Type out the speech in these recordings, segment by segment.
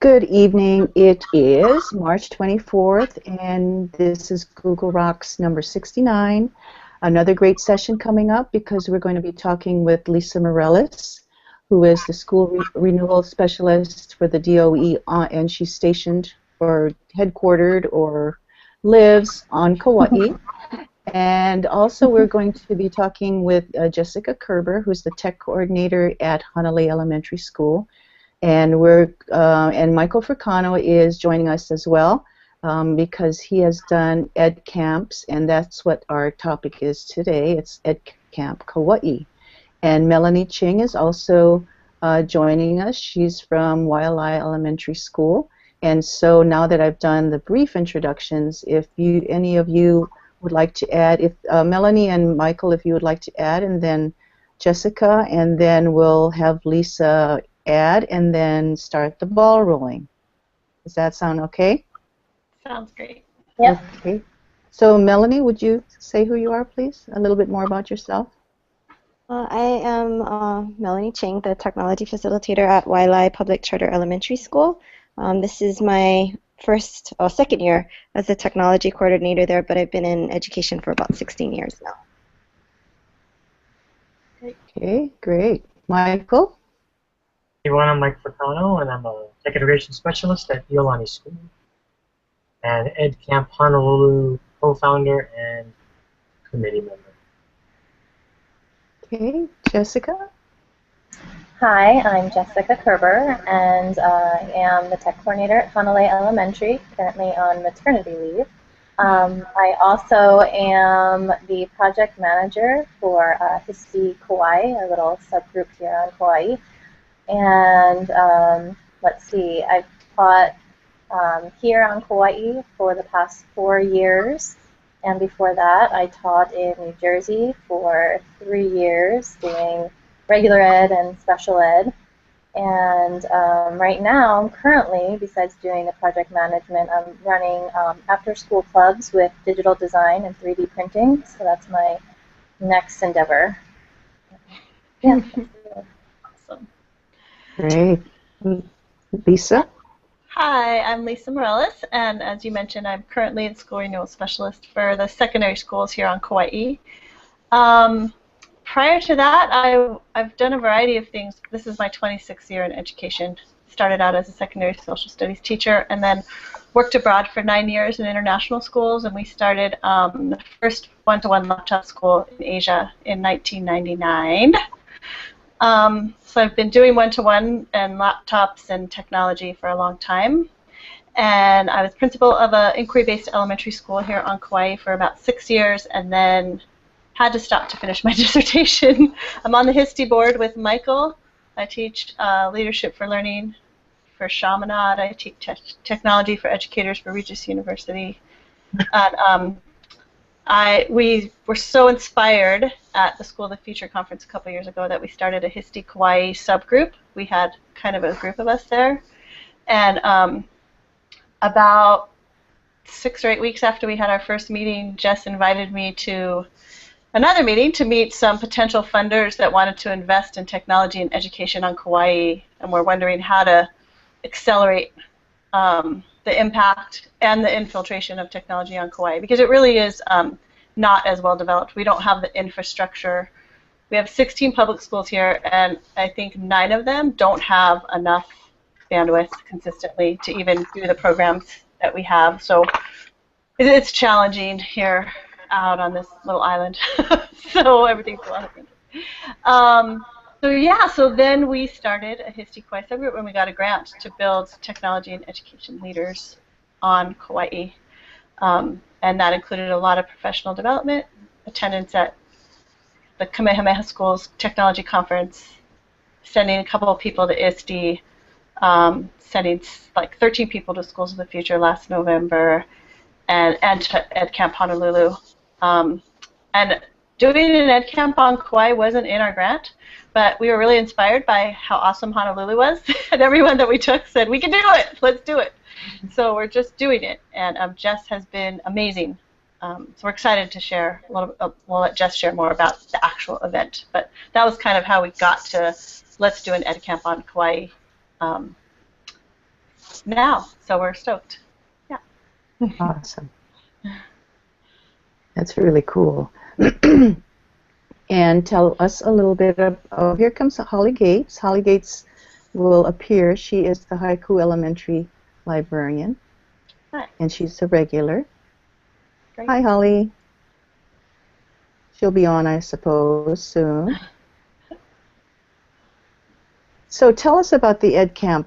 Good evening. It is March 24th, and this is Google Rocks number 69. Another great session coming up because we're going to be talking with Lisa Mireles, who is the school renewal specialist for the DOE, and she's stationed or headquartered or lives on Kauai. And also we're going to be talking with Jessica Kerber, who's the tech coordinator at Hanalei Elementary School. And Michael Fricano is joining us as well because he has done EdCamps, and that's what our topic is today. It's EdCamp Kauai. And Melanie Ching is also joining us. She's from Waialae Elementary School. And so now that I've done the brief introductions, if any of you would like to add, if Melanie and Michael, if you would like to add, and then Jessica, and then we'll have Lisa add, and then start the ball rolling. Does that sound okay? Sounds great. Yep. Okay. So Melanie, would you say who you are, please? A little bit more about yourself. I am Melanie Ching, the technology facilitator at Waialae Public Charter Elementary School. This is my second year as a technology coordinator there, but I've been in education for about 16 years now. Okay, great. Michael? Everyone, I'm Mike Fricano, and I'm a Tech Integration Specialist at Iolani School, and EdCamp Honolulu co-founder and committee member. Okay, Jessica? Hi, I'm Jessica Kerber, and I am the tech coordinator at Hanalei Elementary, currently on maternity leave. I also am the project manager for HST Kauai, a little subgroup here on Kauai. And let's see, I've taught here on Kauai for the past 4 years. And before that, I taught in New Jersey for 3 years doing regular ed and special ed. And right now, currently, besides doing the project management, I'm running after-school clubs with digital design and 3D printing. So that's my next endeavor. Yeah. Awesome. Great. Lisa? Hi, I'm Lisa Mireles, and as you mentioned, I'm currently the school renewal specialist for the secondary schools here on Kauai. Prior to that, I've done a variety of things. This is my 26th year in education. Started out as a secondary social studies teacher and then worked abroad for 9 years in international schools, and we started the first one-to-one laptop school in Asia in 1999. So I've been doing one-to-one and laptops and technology for a long time. And I was principal of an inquiry-based elementary school here on Kauai for about 6 years, and then had to stop to finish my dissertation. I'm on the HST board with Michael. I teach leadership for learning for Chaminade. I teach technology for educators for Regis University. And, we were so inspired at the School of the Future conference a couple years ago that we started a HST Kauai subgroup. We had kind of a group of us there. And about 6 or 8 weeks after we had our first meeting, Jess invited me to another meeting to meet some potential funders that wanted to invest in technology and education on Kauai, and were wondering how to accelerate the impact and the infiltration of technology on Kauai, because it really is not as well developed. We don't have the infrastructure. We have 16 public schools here, and I think 9 of them don't have enough bandwidth consistently to even do the programs that we have. So it's challenging here out on this little island. So everything's a lot of things. So then we started a HST Kauai subgroup when we got a grant to build technology and education leaders on Kauai. And that included a lot of professional development, attendance at the Kamehameha School's technology conference, sending a couple of people to ISD, sending like 13 people to Schools of the Future last November, and to EdCamp Honolulu. And doing an EdCamp on Kauai wasn't in our grant, but we were really inspired by how awesome Honolulu was, and everyone that we took said, we can do it, let's do it. So we're just doing it, and Jess has been amazing. So we're excited to share a little bit. We'll let Jess share more about the actual event, but that was kind of how we got to let's do an EdCamp on Kauai now. So we're stoked. Yeah. Awesome. That's really cool. And tell us a little bit of, oh, here comes Holly Gates. Holly Gates will appear. She is the Haiku Elementary librarian. Hi. And she's a regular. Great. Hi, Holly. She'll be on, I suppose, soon. So tell us about the EdCamp.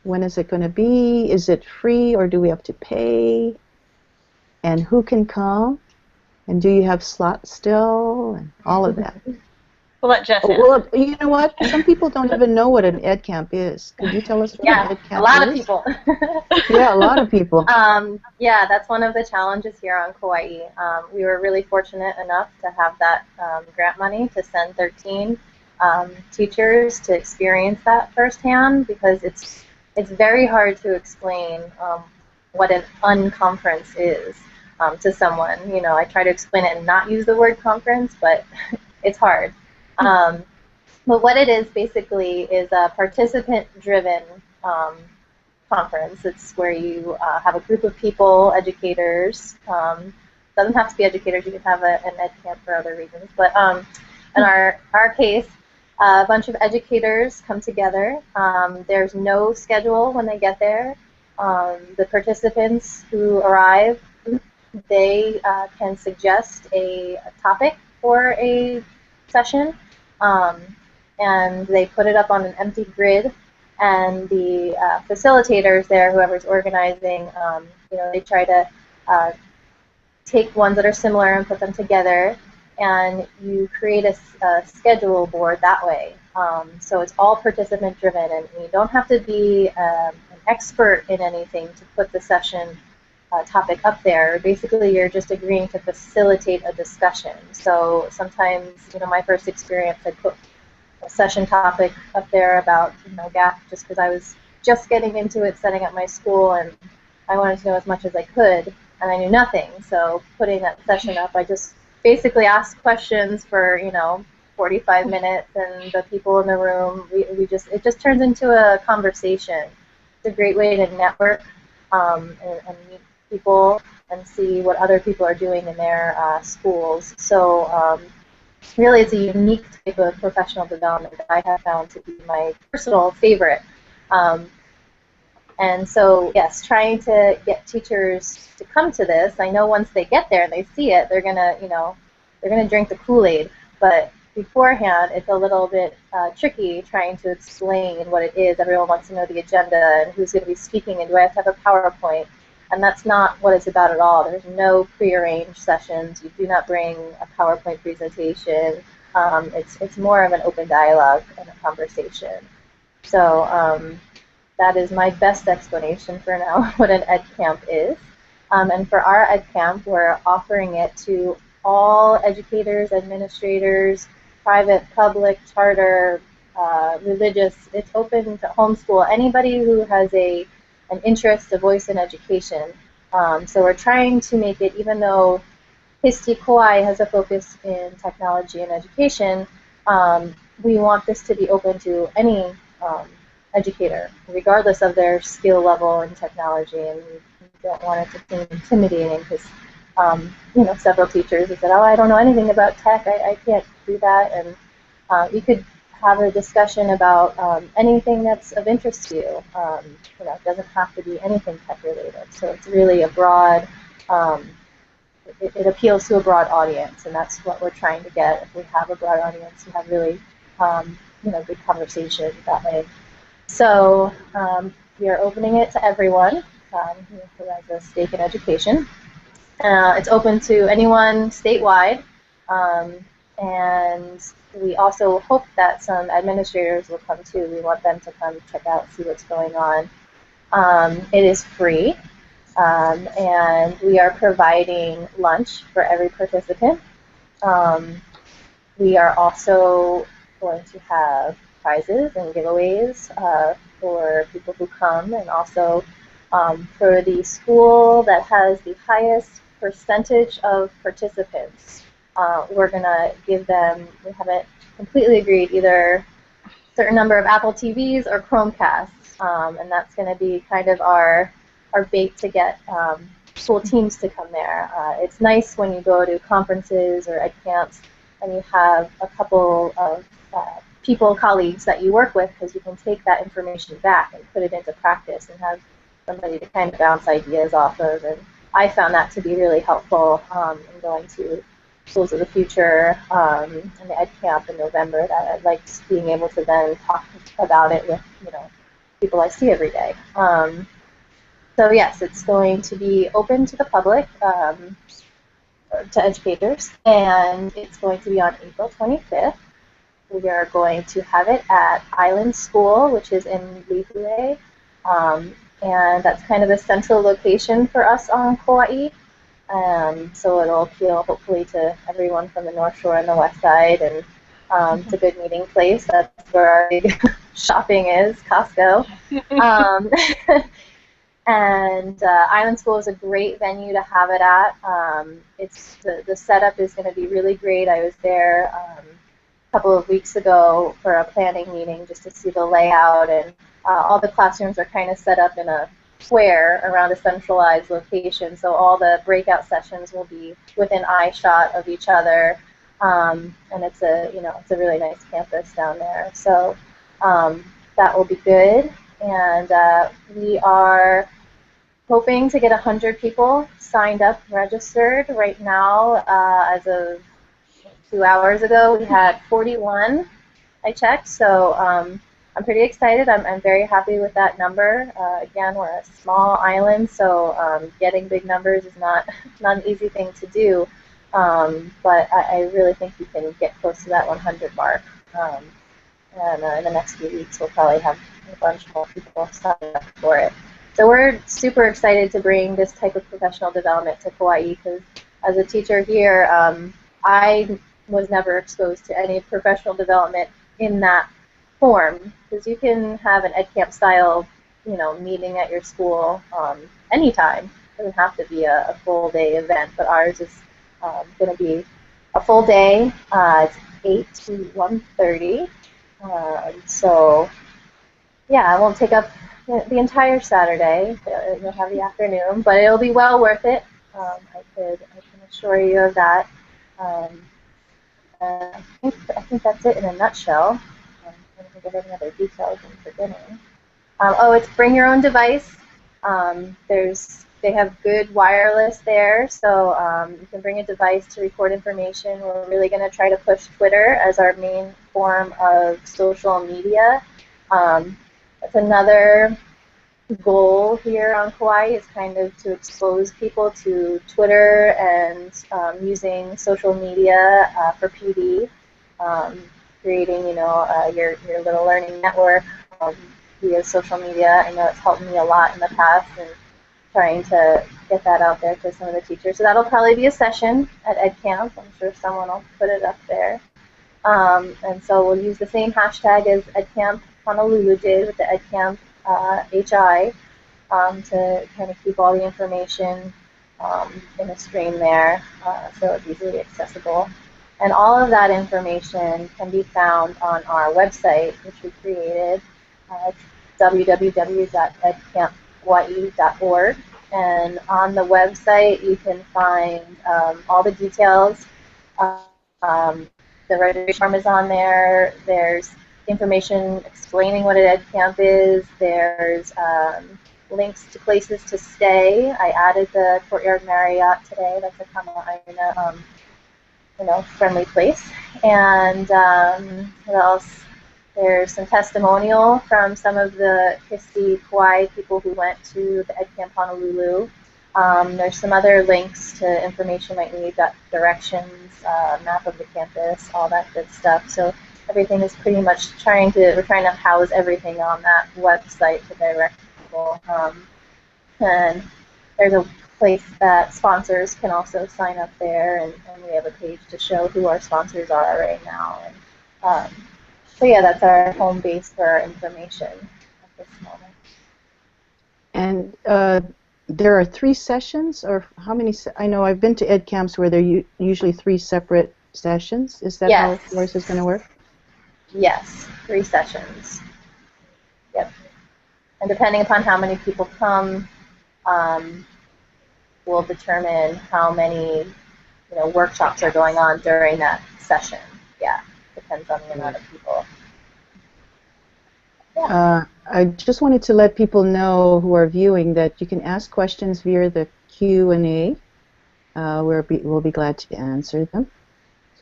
When is it going to be? Is it free or do we have to pay? And who can come? And do you have slots still? And all of that. We'll let Jess answer. Well, you know what? Some people don't even know what an EdCamp is. Could you tell us what an EdCamp is? A lot of people. Yeah, a lot of people. Yeah, that's one of the challenges here on Kauai. We were really fortunate enough to have that grant money to send 13 teachers to experience that firsthand, because it's very hard to explain what an unconference is to someone. You know, I try to explain it and not use the word conference, but it's hard. But what it is basically is a participant-driven conference. It's where you have a group of people, educators. Doesn't have to be educators. You can have an ed camp for other reasons. But in our case, a bunch of educators come together. There's no schedule when they get there. The participants who arrive, they can suggest a topic for a session, and they put it up on an empty grid. And the facilitators there, whoever's organizing, you know, they try to take ones that are similar and put them together, and you create a schedule board that way. So it's all participant driven, and you don't have to be an expert in anything to put the session topic up there. Basically, you're just agreeing to facilitate a discussion. So sometimes, you know, my first experience, I put a session topic up there about, you know, GAP, just because I was just getting into it, setting up my school, and I wanted to know as much as I could, and I knew nothing. So putting that session up, I just basically asked questions for, you know, 45 minutes, and the people in the room, it just turns into a conversation. It's a great way to network and meet people and see what other people are doing in their schools. So really, it's a unique type of professional development that I have found to be my personal favorite. And so, yes, trying to get teachers to come to this. I know once they get there and they see it, they're gonna, you know, they're gonna drink the Kool-Aid. But beforehand, it's a little bit tricky trying to explain what it is. Everyone wants to know the agenda and who's going to be speaking, and do I have to have a PowerPoint? And that's not what it's about at all. There's no prearranged sessions. You do not bring a PowerPoint presentation. It's more of an open dialogue and a conversation. So that is my best explanation for now what an EdCamp is. And for our EdCamp, we're offering it to all educators, administrators, private, public, charter, religious. It's open to homeschool, anybody who has an interest, a voice in education. So we're trying to make it, even though HST Kauai has a focus in technology and education, we want this to be open to any educator, regardless of their skill level in technology, and we don't want it to seem intimidating, because you know, several teachers have said, oh, I don't know anything about tech, I can't do that, and you could have a discussion about anything that's of interest to you. You know, it doesn't have to be anything tech related. So it's really a broad, it appeals to a broad audience, and that's what we're trying to get. If we have a broad audience, we have really, you know, good conversation that way. So we are opening it to everyone who has a stake in education. It's open to anyone statewide. And we also hope that some administrators will come too. We want them to come check out, see what's going on. It is free, and we are providing lunch for every participant. We are also going to have prizes and giveaways for people who come, and also for the school that has the highest percentage of participants. We're going to give them, we haven't completely agreed, either a certain number of Apple TVs or Chromecasts. and that's going to be kind of our bait to get school teams to come there. It's nice when you go to conferences or ed camps and you have a couple of people, colleagues that you work with, because you can take that information back and put it into practice and have somebody to kind of bounce ideas off of. And I found that to be really helpful in going to Schools of the Future and the EdCamp in November. That I liked being able to then talk about it with people I see every day. So yes, it's going to be open to the public, to educators, and it's going to be on April 25th. We are going to have it at Island School, which is in Lihue, and that's kind of a central location for us on Kauai. So it'll appeal hopefully to everyone from the North Shore and the West Side, and it's a good meeting place. That's where our big shopping is, Costco. And Island School is a great venue to have it at. It's the setup is going to be really great. I was there a couple of weeks ago for a planning meeting just to see the layout, and all the classrooms are kind of set up in a square around a centralized location, so all the breakout sessions will be within eye shot of each other, and it's a really nice campus down there. So that will be good, and we are hoping to get 100 people signed up, registered. Right now, as of 2 hours ago, we had 41, I checked, so I'm pretty excited. I'm very happy with that number. Again, we're a small island, so getting big numbers is not an easy thing to do, but I really think we can get close to that 100 mark. And in the next few weeks, we'll probably have a bunch more people sign up for it. So we're super excited to bring this type of professional development to Kauai, because as a teacher here, I was never exposed to any professional development in that form, because you can have an EdCamp style, meeting at your school anytime. It doesn't have to be a full day event, but ours is going to be a full day. It's 8 to 1:30. So yeah, I won't take up the entire Saturday. You'll have the afternoon, but it'll be well worth it. I can assure you of that. I think that's it in a nutshell. I don't think of any other details I'm forgetting. It's bring your own device. They have good wireless there, so you can bring a device to record information. We're really going to try to push Twitter as our main form of social media. That's another goal here on Kauai, is kind of to expose people to Twitter and using social media for PD, creating your little learning network via social media. I know it's helped me a lot in the past, and trying to get that out there to some of the teachers. So that'll probably be a session at EdCamp. I'm sure someone will put it up there. And so we'll use the same hashtag as EdCamp Honolulu did with the EdCamp HI to kind of keep all the information in a stream there, so it's easily accessible. And all of that information can be found on our website, which we created, www.edcamphawaii.org. And on the website, you can find all the details. The registration form is on there. There's information explaining what an EdCamp is. There's links to places to stay. I added the Courtyard Marriott today. That's a Kama'aina, friendly place. And what else? There's some testimonial from some of the HST Kauai people who went to the EdCamp Honolulu. There's some other links to information you might need, got directions, map of the campus, all that good stuff. So everything is pretty much we're trying to house everything on that website to direct people. And there's a place that sponsors can also sign up there, and we have a page to show who our sponsors are right now. And so yeah, that's our home base for our information at this moment. And there are 3 sessions, or how many? I know I've been to ed camps where there are usually 3 separate sessions. Is that how yours is going to work? Yes, 3 sessions. Yep. And depending upon how many people come, will determine how many workshops are going on during that session. Yeah, depends on the amount of people. Yeah. I just wanted to let people know who are viewing that you can ask questions via the Q&A. We'll be glad to answer them.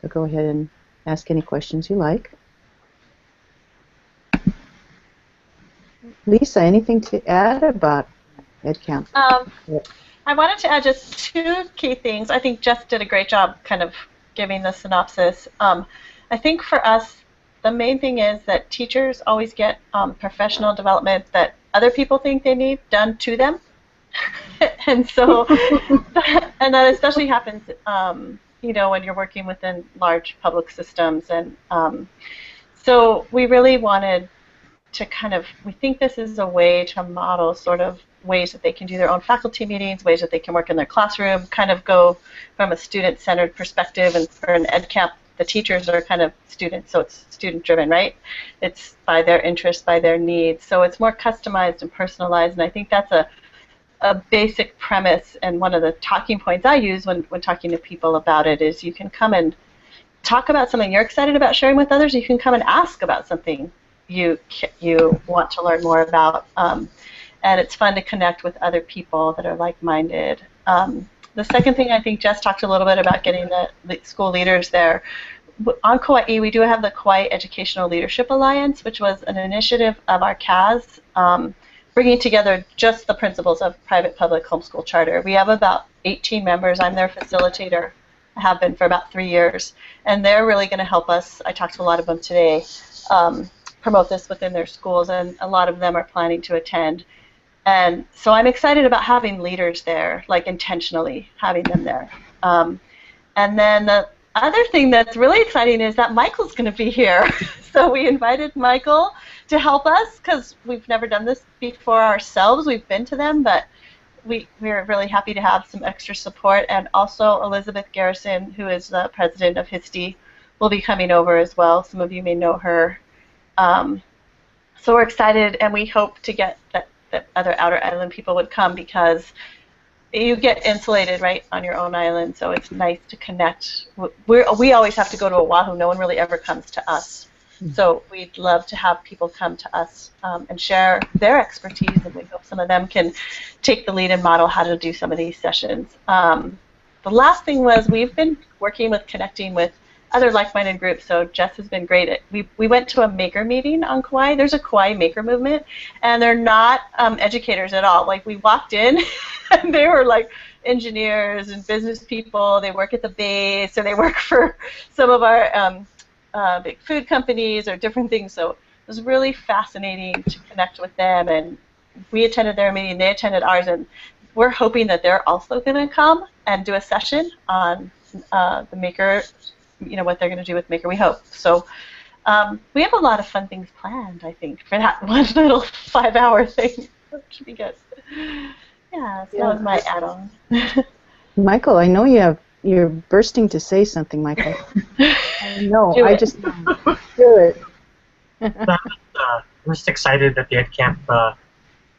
So go ahead and ask any questions you like. Lisa, anything to add about EdCamp? I wanted to add just two key things. I think Jess did a great job kind of giving the synopsis. I think for us, the main thing is that teachers always get professional development that other people think they need done to them. And so, and that especially happens, when you're working within large public systems. And so we really wanted to we think this is a way to model sort of ways that they can do their own faculty meetings, ways that they can work in their classroom, kind of go from a student-centered perspective. And for an EdCamp, the teachers are kind of students, so it's student-driven, right? It's by their interests, by their needs. So it's more customized and personalized, and I think that's a basic premise, and one of the talking points I use when talking to people about it is you can come and talk about something you're excited about sharing with others. You can come and ask about something you want to learn more about, and it's fun to connect with other people that are like-minded. The second thing, I think Jess talked a little bit about getting the school leaders there. On Kauai, we do have the Kauai Educational Leadership Alliance, which was an initiative of our CAS, bringing together just the principles of private-public homeschool charter. We have about 18 members. I'm their facilitator. I have been for about 3 years, and they're really going to help us. I talked to a lot of them today. Promote this within their schools, and a lot of them are planning to attend. And so I'm excited about having leaders there, like intentionally having them there. And then the other thing that's really exciting is that Michael's going to be here. So we invited Michael to help us because we've never done this before ourselves. We've been to them, but we're really happy to have some extra support. And also Elizabeth Garrison, who is the president of HST, will be coming over as well. Some of you may know her. So we're excited, and we hope to get that other outer island people would come because you get insulated, right, on your own island, so it's nice to connect. We always have to go to Oahu. No one really ever comes to us. So we'd love to have people come to us and share their expertise, and we hope some of them can take the lead and model how to do some of these sessions. The last thing was we've been working with connecting with other like-minded groups, so Jess has been great. We went to a maker meeting on Kauai. There's a Kauai maker movement, and they're not educators at all. Like, we walked in, and they were like engineers and business people. They work at the base, or they work for some of our big food companies or different things. So it was really fascinating to connect with them, and we attended their meeting, they attended ours, and we're hoping that they're also going to come and do a session on the maker, what they're going to do with Maker, we hope. So we have a lot of fun things planned, I think, for that one little 5-hour thing. That should be good. Yeah, so that was my add-on. Michael, I know you're bursting to say something, Michael. I know. I just do it. I'm just excited that the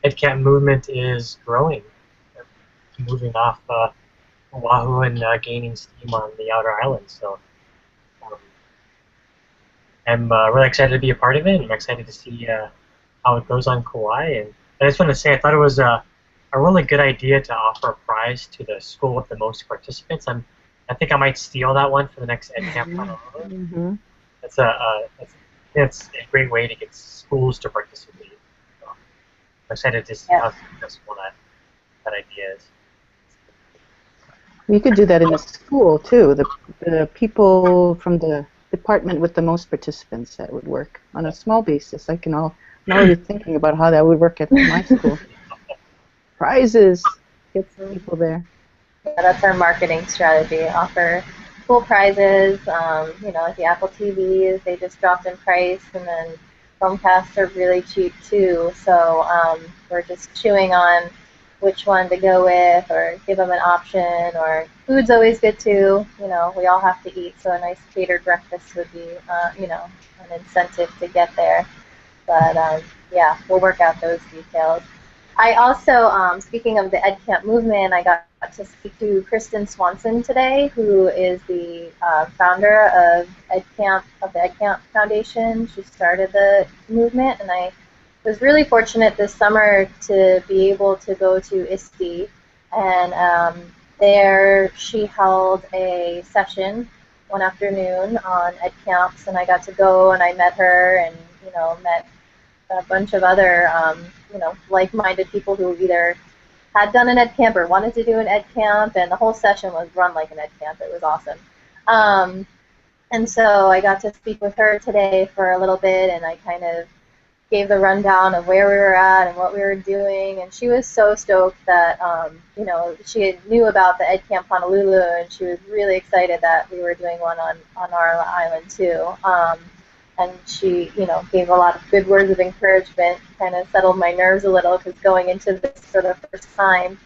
EdCamp movement is growing, moving off Oahu and gaining steam on the outer islands. So I'm really excited to be a part of it. I'm excited to see how it goes on Kauai. And I just want to say I thought it was a really good idea to offer a prize to the school with the most participants. I think I might steal that one for the next EdCamp. Mm-hmm. It's a great way to get schools to participate. So I'm excited to see how successful that idea is. You could do that in the school too. The people from the department with the most participants, that would work on a small basis. I'm already thinking about how that would work at my school. Prizes, get some people there. Yeah, that's our marketing strategy. Offer cool prizes. Like the Apple TVs, they just dropped in price, and then Chromecasts are really cheap too. So we're just chewing on which one to go with, or give them an option, or food's always good too. We all have to eat, so a nice catered breakfast would be, an incentive to get there. But yeah, we'll work out those details. I also, speaking of the EdCamp movement, I got to speak to Kristen Swanson today, who is the founder of EdCamp, of the EdCamp Foundation. She started the movement, and I was really fortunate this summer to be able to go to ISTE, and there she held a session one afternoon on EdCamps, and I got to go and I met her and, you know, met a bunch of other, you know, like-minded people who either had done an ed camp or wanted to do an ed camp, and the whole session was run like an ed camp. It was awesome. And so I got to speak with her today for a little bit, and I kind of gave the rundown of where we were at and what we were doing, and she was so stoked that, you know, she knew about the Ed Camp Honolulu, and she was really excited that we were doing one on our island too. And she, you know, gave a lot of good words of encouragement, kind of settled my nerves a little, because going into this for the first time,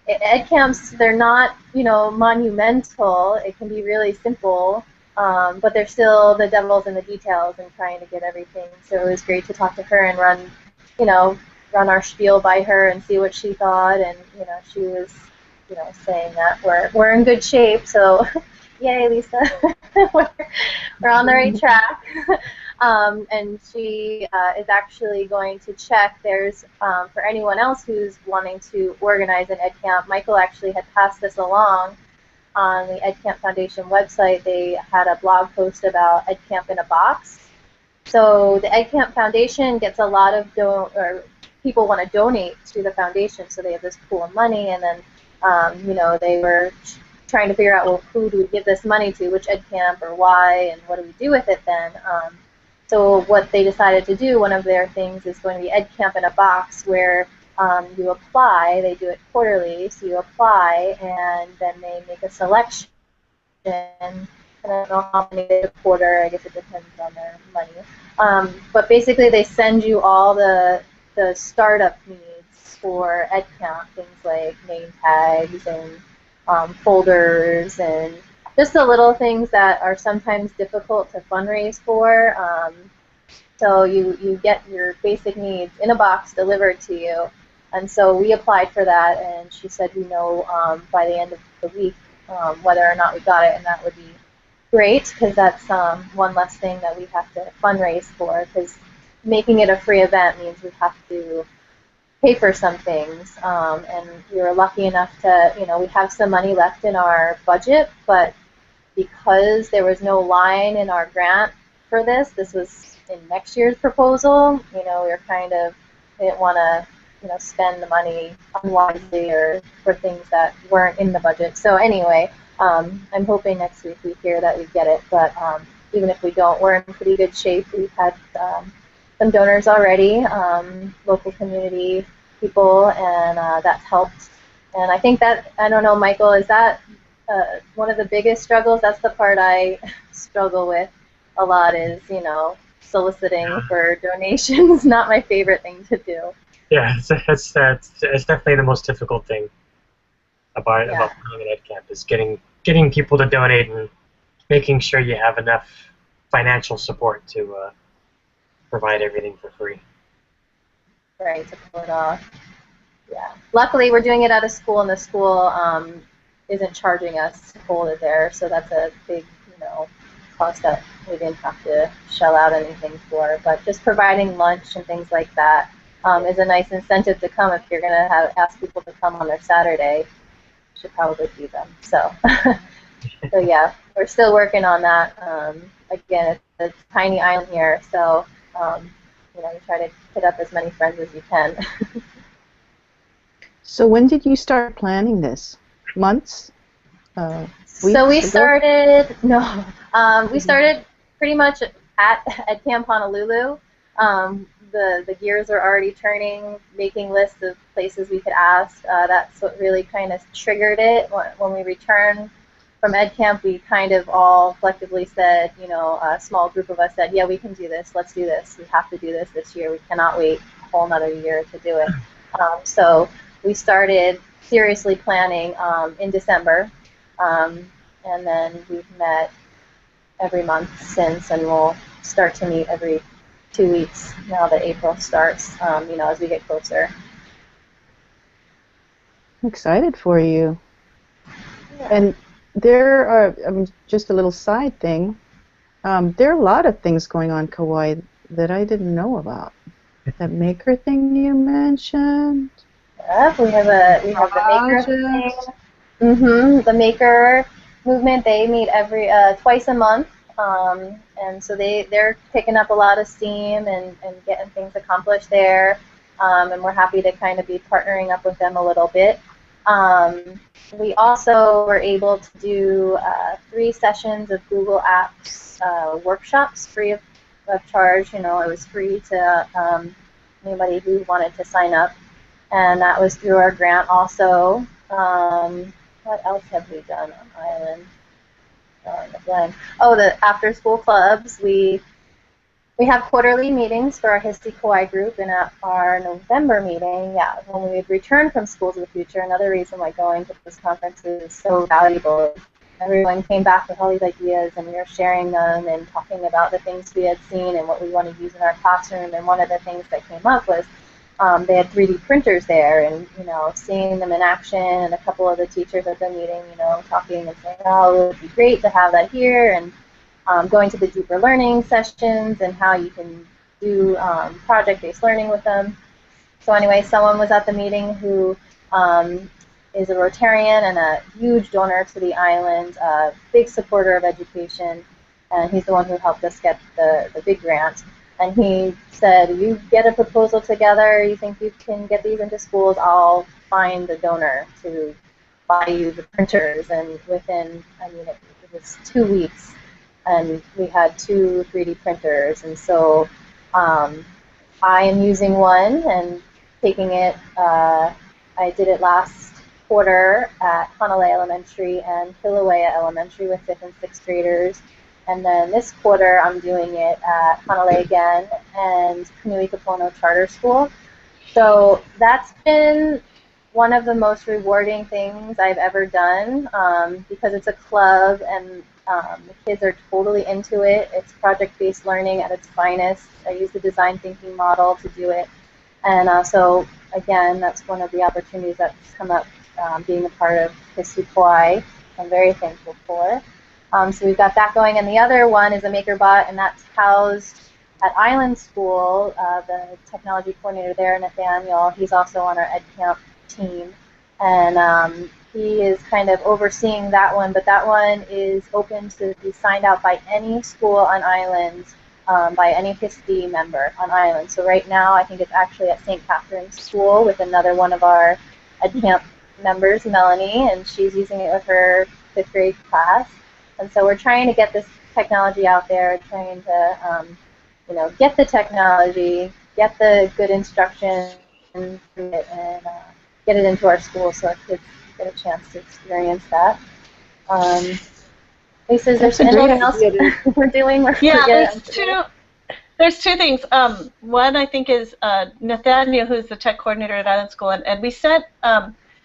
ed camps, they're not, you know, monumental. It can be really simple, but they're still the devil's in the details and trying to get everything. So it was great to talk to her and run, you know, run our spiel by her and see what she thought. And, you know, she was, you know, saying that we're in good shape. So yay, Lisa. we're on the right track. And she is actually going to check. There's, for anyone else who's wanting to organize an EdCamp, Michael actually had passed this along on the EdCamp Foundation website. They had a blog post about EdCamp in a box. So the EdCamp Foundation gets a lot of people want to donate to the foundation, so they have this pool of money, and then you know, they were trying to figure out, well, who do we give this money to, which EdCamp or why, and what do we do with it then? So what they decided to do, one of their things is going to be EdCamp in a box, where you apply. They do it quarterly, so you apply, and then they make a selection. And I don't know how many they do a quarter. I guess it depends on their money. But basically, they send you all the startup needs for EdCamp, things like name tags and folders, and just the little things that are sometimes difficult to fundraise for. So you get your basic needs in a box delivered to you. And so we applied for that, and she said we know by the end of the week whether or not we got it, and that would be great, because that's one less thing that we have to fundraise for, because making it a free event means we have to pay for some things, and we were lucky enough to, you know, we have some money left in our budget, but because there was no line in our grant for this was in next year's proposal, you know, we were kind of, didn't want to, you know, spend the money unwisely or for things that weren't in the budget. So anyway, I'm hoping next week we hear that we get it, but even if we don't, we're in pretty good shape. We've had some donors already, local community people, and that's helped. And I think that, I don't know, Michael, is that one of the biggest struggles? That's the part I struggle with a lot, is, you know, soliciting for donations. Not my favorite thing to do. Yeah, it's definitely the most difficult thing about planning an EdCamp, is getting people to donate and making sure you have enough financial support to provide everything for free. Right, to pull it off. Yeah. Luckily, we're doing it at a school, and the school isn't charging us to hold it there, so that's a big, you know, cost that we didn't have to shell out anything for. But just providing lunch and things like that is a nice incentive to come. If you're going to ask people to come on their Saturday, you should probably feed them. So, so yeah, we're still working on that. Again, it's a tiny island here, so you know, you try to hit up as many friends as you can. So when did you start planning this? Months? So we started, we started pretty much at Camp Honolulu. The gears are already turning, making lists of places we could ask. That's what really kind of triggered it. When we returned from EdCamp, we kind of all collectively said, you know, a small group of us said, yeah, we can do this, let's do this. We have to do this year. We cannot wait a whole another year to do it. So we started seriously planning in December, and then we've met every month since, and we'll start to meet every 2 weeks now that April starts, as we get closer. I'm excited for you. Yeah. And there are, just a little side thing, there are a lot of things going on in Kauai that I didn't know about. That maker thing you mentioned. Yeah, we have the maker thing. The maker movement. They meet every twice a month, and so they're picking up a lot of steam and getting things accomplished there. And we're happy to kind of be partnering up with them a little bit. We also were able to do 3 sessions of Google Apps workshops free of charge. It was free to anybody who wanted to sign up, and that was through our grant also. What else have we done on Island? The after-school clubs. We have quarterly meetings for our HST Kauai group, and at our November meeting, when we would return from Schools of the Future, another reason why going to this conference is so valuable. Everyone came back with all these ideas, and we were sharing them and talking about the things we had seen and what we want to use in our classroom. And one of the things that came up was they had 3D printers there, and seeing them in action. And a couple of the teachers at the meeting, talking and saying, "Oh, it would be great to have that here," and going to the deeper learning sessions and how you can do project-based learning with them. So anyway, someone was at the meeting who is a Rotarian and a huge donor to the island, a big supporter of education, and he's the one who helped us get the big grant. And he said, "You get a proposal together, you think you can get these into schools, I'll find the donor to buy you the printers." And within, it was 2 weeks, and we had 2 3D printers. And so I am using one and taking it. I did it last quarter at Hanalei Elementary and Kilauea Elementary with 5th and 6th graders. And then this quarter, I'm doing it at Hanalei again and Kanui Kapono Charter School. So that's been one of the most rewarding things I've ever done because it's a club and the kids are totally into it. It's project-based learning at its finest. I use the design thinking model to do it. And so, again, that's one of the opportunities that's come up being a part of HST Kauai. I'm very thankful for. So we've got that going. And the other one is a MakerBot, and that's housed at Island School. The technology coordinator there, Nathaniel, he's also on our EdCamp team. And he is kind of overseeing that one, but that one is open to be signed out by any school on Island, by any HST member on Island. So right now, I think it's actually at St. Catherine's School with another one of our EdCamp members, Melanie, and she's using it with her 5th grade class. And so we're trying to get this technology out there, trying to, get the technology, get the good instruction, and get it into our school so our kids get a chance to experience that. Lisa, is there anything else we're doing? There's 2 things. One, I think, is Nathaniel, who's the tech coordinator at Island School, and we sent,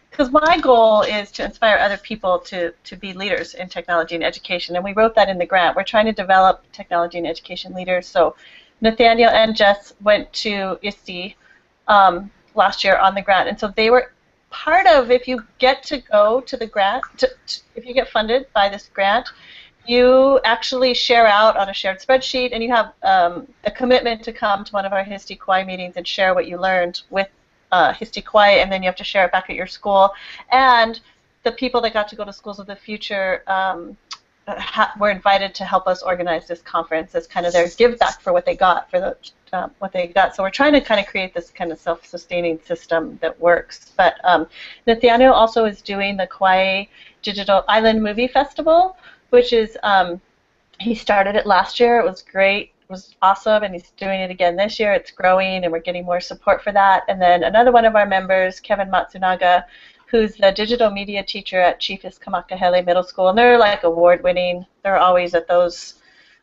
because my goal is to inspire other people to be leaders in technology and education, and we wrote that in the grant. We're trying to develop technology and education leaders. So Nathaniel and Jess went to ISTE last year on the grant, and so they were part of, if you get to go to the grant, if you get funded by this grant, you actually share out on a shared spreadsheet, and you have a commitment to come to one of our HST Kauai meetings and share what you learned with HST Kauai, and then you have to share it back at your school. And the people that got to go to Schools of the Future were invited to help us organize this conference as kind of their give back for what they got, what they got. So we're trying to kind of create this kind of self-sustaining system that works. But Nathaniel also is doing the Kauai Digital Island Movie Festival, which is, he started it last year. It was great. It was awesome, and he's doing it again this year. It's growing, and we're getting more support for that. And then another one of our members, Kevin Matsunaga, who's the digital media teacher at Chiefs Kamakahele Middle School, and they're like award-winning. They're always at those,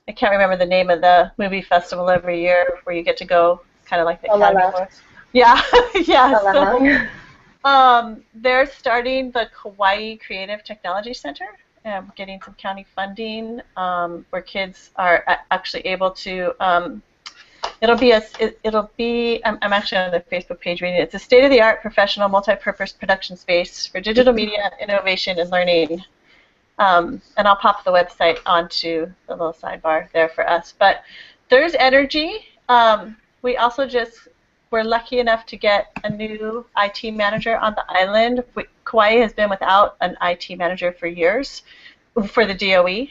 I can't remember the name of the movie festival every year where you get to go, kind of like the Academy Awards. Yeah, yeah. So, they're starting the Kauai Creative Technology Center, getting some county funding where kids are actually able to It'll be. I'm actually on the Facebook page reading it. It's a state-of-the-art professional multi-purpose production space for digital media innovation and learning. And I'll pop the website onto the little sidebar there for us. But there's energy. We also we're lucky enough to get a new IT manager on the island. Kauai has been without an IT manager for years for the DOE.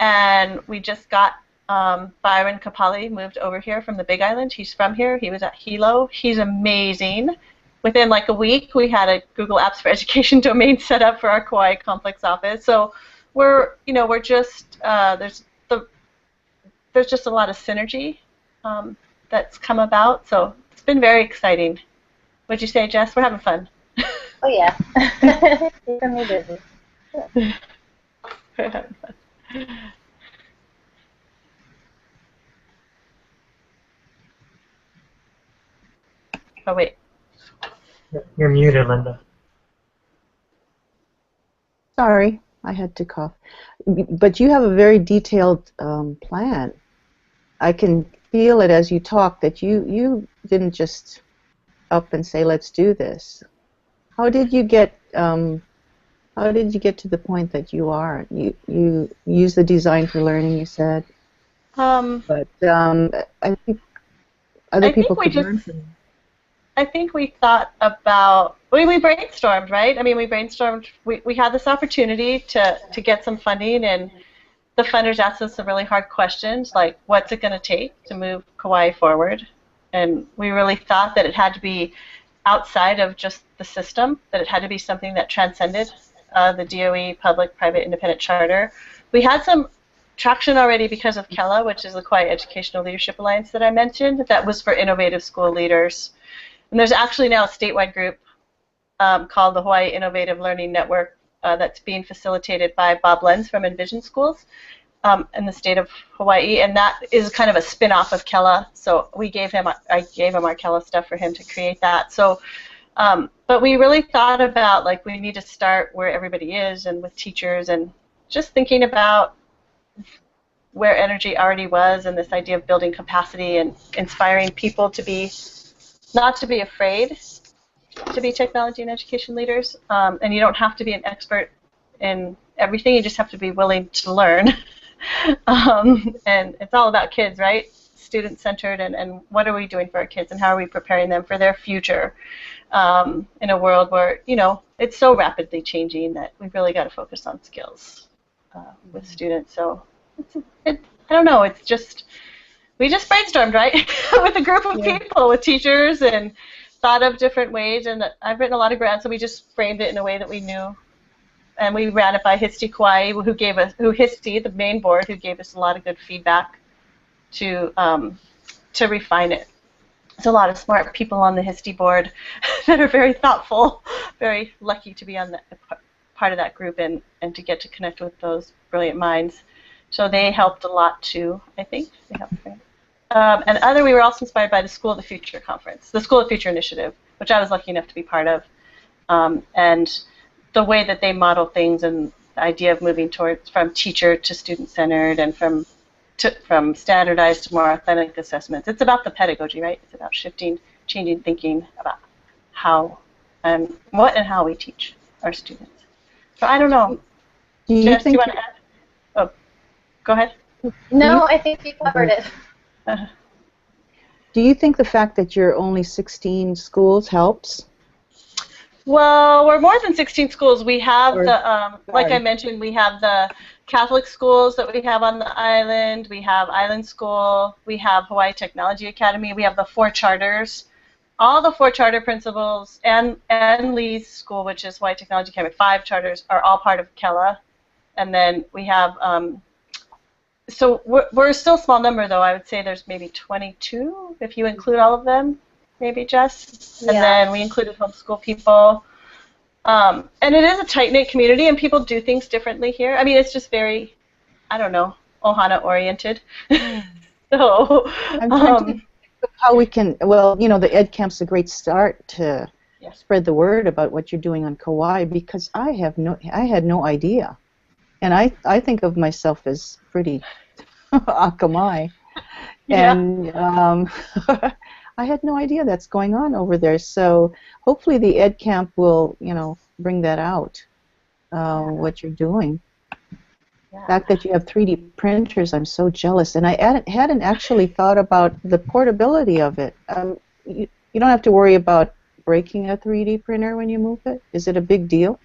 And we just got Byron Kapali moved over here from the Big Island. He's from here. He was at Hilo. He's amazing. Within like a week, we had a Google Apps for Education domain set up for our Kauai complex office. So we're just there's just a lot of synergy that's come about. So it's been very exciting. What'd you say, Jess? We're having fun. Oh yeah, keeping me busy. We're having fun. Oh wait. You're muted, Linda. Sorry, I had to cough. But you have a very detailed plan. I can feel it as you talk that you didn't just up and say, let's do this. How did you get to the point that you are? You use the design for learning, you said. But I think other people could learn from you. I think we thought about, we brainstormed, right? I mean, we brainstormed, we had this opportunity to get some funding, and the funders asked us some really hard questions, like what's it going to take to move Kauai forward? And we really thought that it had to be outside of just the system, that it had to be something that transcended the DOE public-private independent charter. We had some traction already because of KELA, which is the Kauai Educational Leadership Alliance that I mentioned, that was for innovative school leaders. And there's actually now a statewide group called the Hawaii Innovative Learning Network that's being facilitated by Bob Lenz from Envision Schools in the state of Hawaii, and that is kind of a spin-off of KELA. So I gave him our KELA stuff for him to create that. So, but we really thought about, like, we need to start where everybody is and with teachers, and just thinking about where energy already was, and this idea of building capacity and inspiring people to be not to be afraid to be technology and education leaders, and you don't have to be an expert in everything, you just have to be willing to learn. And it's all about kids, right? Student-centered, and what are we doing for our kids, and how are we preparing them for their future in a world where, you know, it's so rapidly changing that we've really got to focus on skills with students. So I don't know, it's just, we just brainstormed, right, with a group of people, with teachers, and thought of different ways. And I've written a lot of grants, so we just framed it in a way that we knew. And we ran it by HST Kauai, HST, the main board, who gave us a lot of good feedback to refine it. There's a lot of smart people on the HST board that are very thoughtful, very lucky to be on the part of that group and to get to connect with those brilliant minds. So they helped a lot too, I think. They helped. And we were also inspired by the School of the Future conference, the School of the Future initiative, which I was lucky enough to be part of. And the way that they model things, and the idea of moving towards from teacher to student-centered, and from standardized to more authentic assessments. It's about the pedagogy, right? It's about shifting, changing thinking about how and what and how we teach our students. So I don't know. Jess, do you want to add? Oh, go ahead. No, I think you covered it. Do you think the fact that you're only 16 schools helps? Well, we're more than 16 schools. We have like I mentioned, we have the Catholic schools that we have on the island. We have Island School. We have Hawaii Technology Academy. We have the 4 charters. All the 4 charter principals and Lee's school, which is Hawaii Technology Academy, 5 charters, are all part of KELA. And then we have, so we're still a small number, though. I would say there's maybe 22, if you include all of them. Maybe, Jess, and then we included homeschool people. And it is a tight-knit community, and people do things differently here. I mean, it's just very, I don't know, Ohana-oriented. So, I'm trying to think of how we can, well, you know, the EdCamp's a great start to spread the word about what you're doing on Kauai, because I had no idea. And I think of myself as pretty akamai. Yeah. And I had no idea that's going on over there. So hopefully the EdCamp will, bring that out, what you're doing. The Yeah. fact that you have 3D printers, I'm so jealous. And I hadn't actually thought about the portability of it. You don't have to worry about breaking a 3D printer when you move it. Is it a big deal?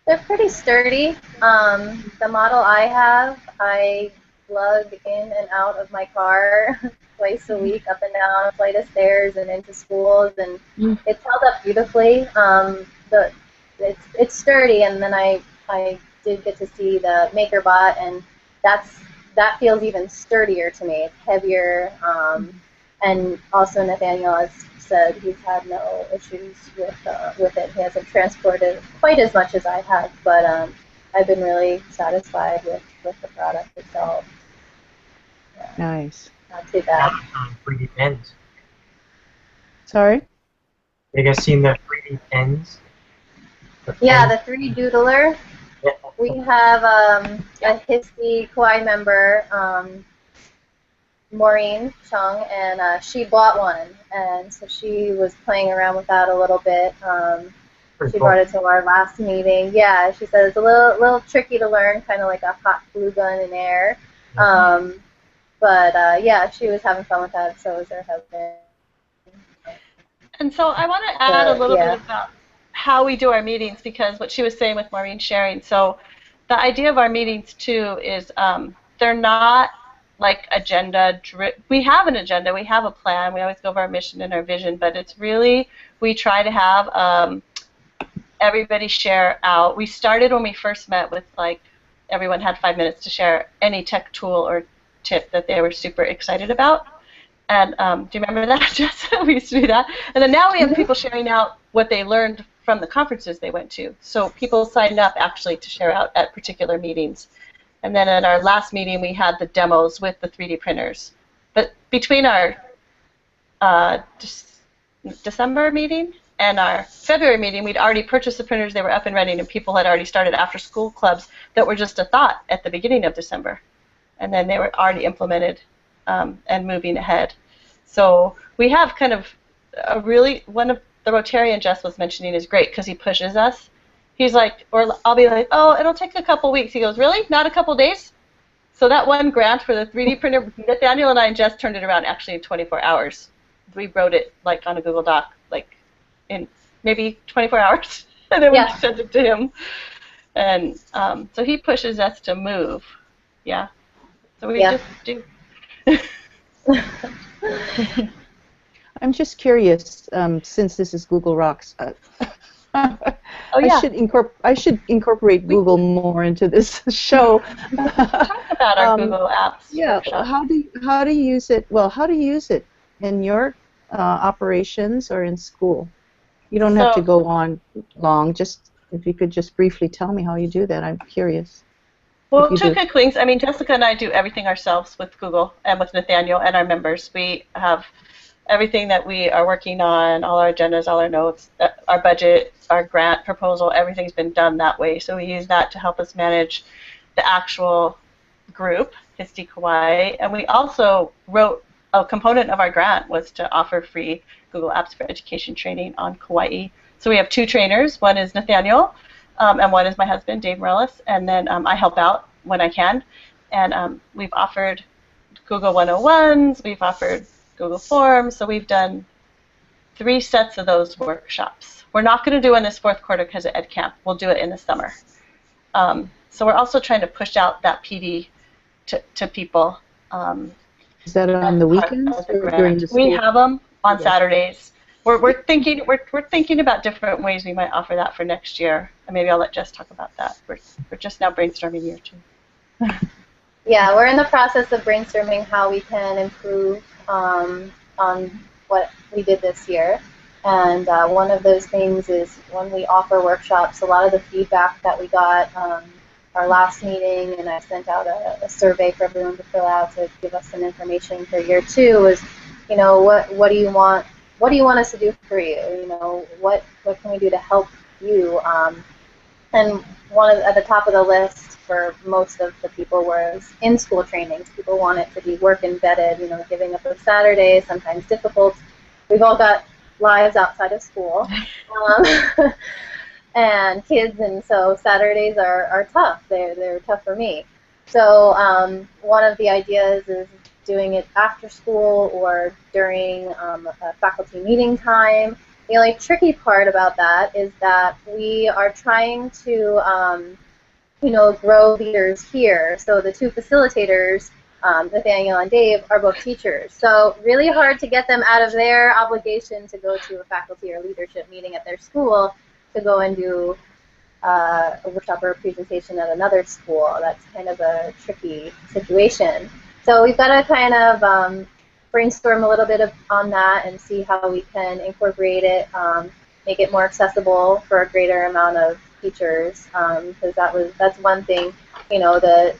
They're pretty sturdy. The model I have, I plug in and out of my car twice a week, up and down a flight of stairs and into schools, and it's held up beautifully. It's sturdy, and then I did get to see the MakerBot, and that feels even sturdier to me. It's heavier, and also Nathaniel has said he's had no issues with it. He hasn't transported quite as much as I have, but I've been really satisfied with the product itself. Yeah, Nice. not too bad. 3D pens. Sorry? You guys seen the 3D pens? Yeah, the 3D Doodler. Yeah. We have a HST Kauai member, Maureen Chung, and she bought one, and so she was playing around with that a little bit. She brought it to our last meeting. Yeah, she said it's a little tricky to learn, kind of like a hot glue gun in air. But yeah, she was having fun with that. So was her husband. And so I want to add a little bit about how we do our meetings, because what she was saying with Maureen sharing. So the idea of our meetings too is they're not like agenda driven. We have an agenda, we have a plan, we always go over our mission and our vision, but it's really, we try to have everybody share out. We started when we first met with like everyone had 5 minutes to share any tech tool or tip that they were super excited about. And do you remember that, Jess? We used to do that. And then now we have people sharing out what they learned from the conferences they went to. So people signed up actually to share out at particular meetings. And then at our last meeting, we had the demos with the 3D printers. But between our December meeting and our February meeting, we'd already purchased the printers. They were up and running, and people had already started after-school clubs that were just a thought at the beginning of December. And then they were already implemented and moving ahead. So we have kind of a really, one of the Rotarian Jess was mentioning is great because he pushes us. He's like, or I'll be like, oh, it'll take a couple weeks. He goes, really? Not a couple days? So that one grant for the 3D printer, Nathaniel and I and Jess turned it around actually in 24 hours. We wrote it like on a Google Doc, like in maybe 24 hours, and then we sent it to him. And so he pushes us to move. Yeah. So we just do. I'm just curious, since this is Google Rocks, I should incorporate Google more into this show. Talk about our Google apps. Yeah, workshop. how to use it? Well, how to use it in your operations or in school? You don't have to go on long. Just if you could just briefly tell me how you do that, I'm curious. Well, two quick things. I mean, Jessica and I do everything ourselves with Google and with Nathaniel and our members. We have everything that we are working on, all our agendas, all our notes, our budget, our grant proposal, everything's been done that way. So we use that to help us manage the actual group, HST Kauai. And we also wrote a component of our grant was to offer free Google Apps for Education training on Kauai. So we have two trainers. One is Nathaniel, and one is my husband, Dave Mireles, and then I help out when I can. And we've offered Google 101s, we've offered Google Forms, so we've done 3 sets of those workshops. We're not going to do in this fourth quarter because of EdCamp. We'll do it in the summer. So we're also trying to push out that PD to people. Is that on the weekends or during the school? We have them on Saturdays. We're thinking about different ways we might offer that for next year, and maybe I'll let Jess talk about that. We're just now brainstorming year 2. Yeah, we're in the process of brainstorming how we can improve on what we did this year. And one of those things is when we offer workshops, a lot of the feedback that we got our last meeting, and I sent out a survey for everyone to fill out to give us some information for year 2, was, what do you want? What do you want us to do for you? What can we do to help you? And at the top of the list for most of the people was in-school trainings. People want it to be work embedded, giving up of Saturdays, sometimes difficult. We've all got lives outside of school and kids, and so Saturdays are tough. They're tough for me. So one of the ideas is doing it after school or during a faculty meeting time. The only tricky part about that is that we are trying to, grow leaders here. So the two facilitators, Nathaniel and Dave, are both teachers. So really hard to get them out of their obligation to go to a faculty or leadership meeting at their school to go and do a workshop or a presentation at another school. That's kind of a tricky situation. So we've got to kind of brainstorm a little bit on that and see how we can incorporate it, make it more accessible for a greater amount of teachers, because that's one thing. The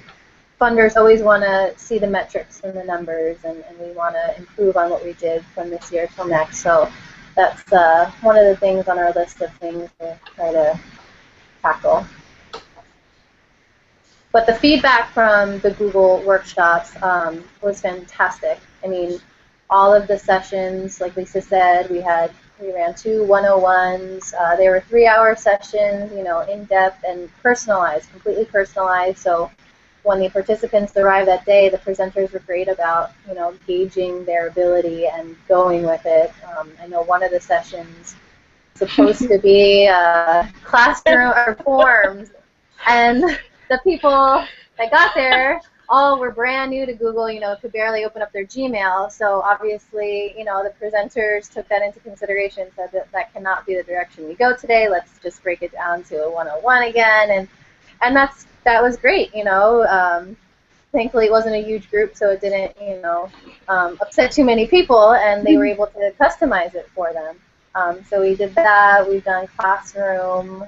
funders always want to see the metrics and the numbers, and we want to improve on what we did from this year till next. So that's one of the things on our list of things to try to tackle. But the feedback from the Google workshops was fantastic. I mean, all of the sessions, like Lisa said, we ran 2 101s. They were 3-hour sessions, in-depth and personalized, completely personalized. So when the participants arrived that day, the presenters were great about, gauging their ability and going with it. I know one of the sessions supposed to be classroom or forms, and the people that got there all were brand new to Google, could barely open up their Gmail. So obviously, the presenters took that into consideration, said that cannot be the direction we go today. Let's just break it down to a 101 again, and that was great. Thankfully, it wasn't a huge group, so it didn't, upset too many people, and they were able to customize it for them. So we did that. We've done classroom.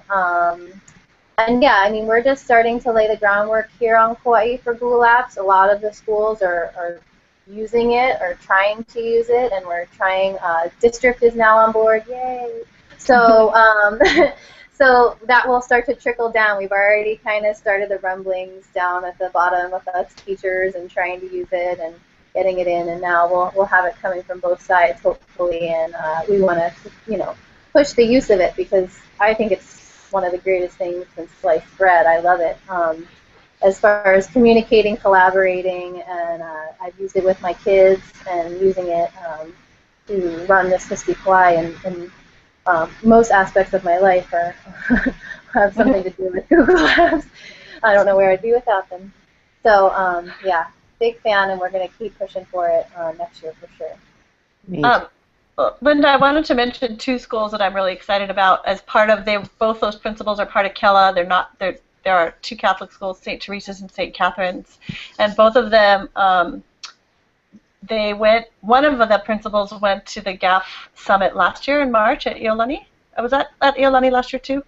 And yeah, I mean, we're just starting to lay the groundwork here on Kauai for Google Apps. A lot of the schools are using it or trying to use it, and we're trying. District is now on board, yay! So, so that will start to trickle down. We've already kind of started the rumblings down at the bottom with us teachers and trying to use it and getting it in, and now we'll have it coming from both sides, hopefully. And we want to, push the use of it because I think it's one of the greatest things since sliced bread. I love it. As far as communicating, collaborating, and I've used it with my kids and using it to run this Misty Kauai, and most aspects of my life have something to do with Google Apps. I don't know where I'd be without them. So yeah, big fan, and we're going to keep pushing for it next year for sure. Linda, I wanted to mention 2 schools that I'm really excited about as part of. Both those principals are part of Kela. There are 2 Catholic schools, St. Teresa's and St. Catherine's, and both of them one of the principals went to the GAF summit last year in March at Iolani. I was at Iolani last year too,